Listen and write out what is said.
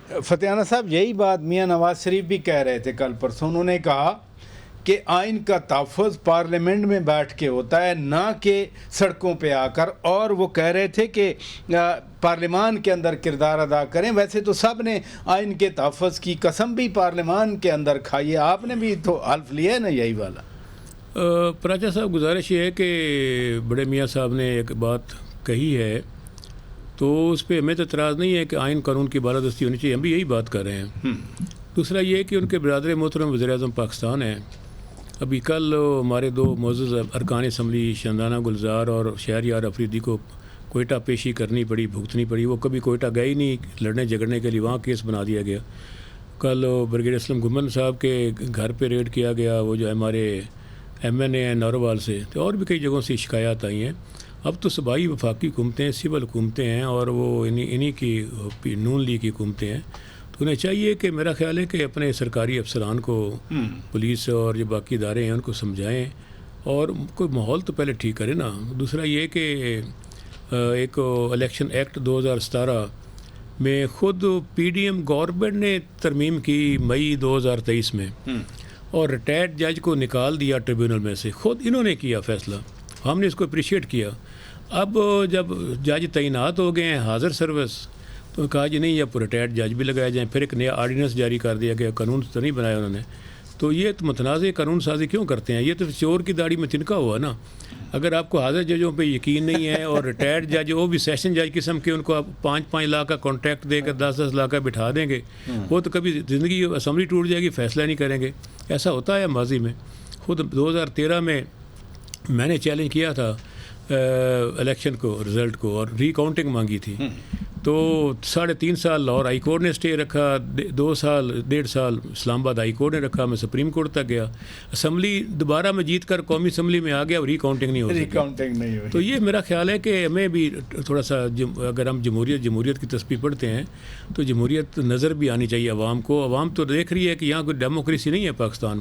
فتح صاحب یہی بات میاں نواز شریف بھی کہہ رہے تھے کل پرسوں. انہوں نے کہا کہ آئین کا تحفظ پارلیمنٹ میں بیٹھ کے ہوتا ہے نہ کہ سڑکوں پہ آ کر, اور وہ کہہ رہے تھے کہ پارلیمان کے اندر کردار ادا کریں. ویسے تو سب نے آئین کے تحفظ کی قسم بھی پارلیمان کے اندر کھائی ہے, آپ نے بھی تو حلف لیا ہے نا یہی والا. پراچا صاحب گزارش یہ ہے کہ بڑے میاں صاحب نے ایک بات کہی ہے تو اس پہ ہمیں تو اعتراض نہیں ہے کہ آئین قانون کی بالادستی ہونی چاہیے, ہم بھی یہی بات کر رہے ہیں. دوسرا یہ کہ ان کے برادر محترم وزیر اعظم پاکستان ہیں. ابھی کل ہمارے دو معزز ارکان اسمبلی شاندانہ گلزار اور شہریار افریدی کو کوئٹہ پیشی کرنی پڑی, بھگتنی پڑی. وہ کبھی کوئٹہ گئے ہی نہیں لڑنے جھگڑنے کے لیے, وہاں کیس بنا دیا گیا. کل برگیڈیئر اسلم گھمن صاحب کے گھر پہ ریڈ کیا گیا, وہ جو ہمارے ایم این اے ہیں ناروال سے, تو اور بھی کئی جگہوں سے شکایات آئی ہیں. اب تو صوبائی وفاقی حکومتیں سول حکومتیں ہیں اور وہ انہی کی نون لیگ کی حکومتیں ہیں. تو انہیں چاہیے کہ میرا خیال ہے کہ اپنے سرکاری افسران کو, پولیس اور جو باقی ادارے ہیں ان کو سمجھائیں اور کوئی ماحول تو پہلے ٹھیک کرے نا. دوسرا یہ کہ ایک الیکشن ایکٹ 2017 میں خود پی ڈی ایم گورنمنٹ نے ترمیم کی مئی 2023 میں, اور ریٹائرڈ جج کو نکال دیا ٹریبیونل میں سے, خود انہوں نے کیا فیصلہ. ہم نے اس کو اپریشیٹ کیا. اب جب جج تعینات ہو گئے ہیں حاضر سروس, تو کہا جی نہیں اب ریٹائرڈ جج بھی لگائے جائیں. پھر ایک نیا آرڈیننس جاری کر دیا گیا, قانون تو نہیں بنایا انہوں نے. تو یہ متنازع قانون سازی کیوں کرتے ہیں؟ یہ تو چور کی داڑھی میں تنکا ہوا نا. اگر آپ کو حاضر ججوں پہ یقین نہیں ہے اور ریٹائرڈ جج وہ بھی سیشن جج قسم کے, ان کو آپ 5-5 لاکھ کا کانٹریکٹ دے کر 10-10 لاکھ کا بٹھا دیں گے, وہ تو کبھی زندگی اسمبلی ٹوٹ جائے گی, فیصلہ نہیں کریں گے. ایسا ہوتا ہے ماضی میں. خود 2013 میں میں نے چیلنج کیا تھا الیکشن کو, رزلٹ کو, اور ری کاؤنٹنگ مانگی تھی. تو 3.5 سال لاہور ہائی کورٹ نے اسٹے رکھا, 1.5 سال اسلام آباد ہائی کورٹ نے رکھا, میں سپریم کورٹ تک گیا. اسمبلی دوبارہ میں جیت کر قومی اسمبلی میں آ گیا, ری کاؤنٹنگ نہیں ہو سکی. تو یہ میرا خیال ہے کہ ہمیں بھی تھوڑا سا, اگر ہم جمہوریت کی تسبیح پڑھتے ہیں تو جمہوریت نظر بھی آنی چاہیے عوام کو. عوام تو دیکھ رہی ہے کہ یہاں کوئی ڈیموکریسی نہیں ہے پاکستان میں.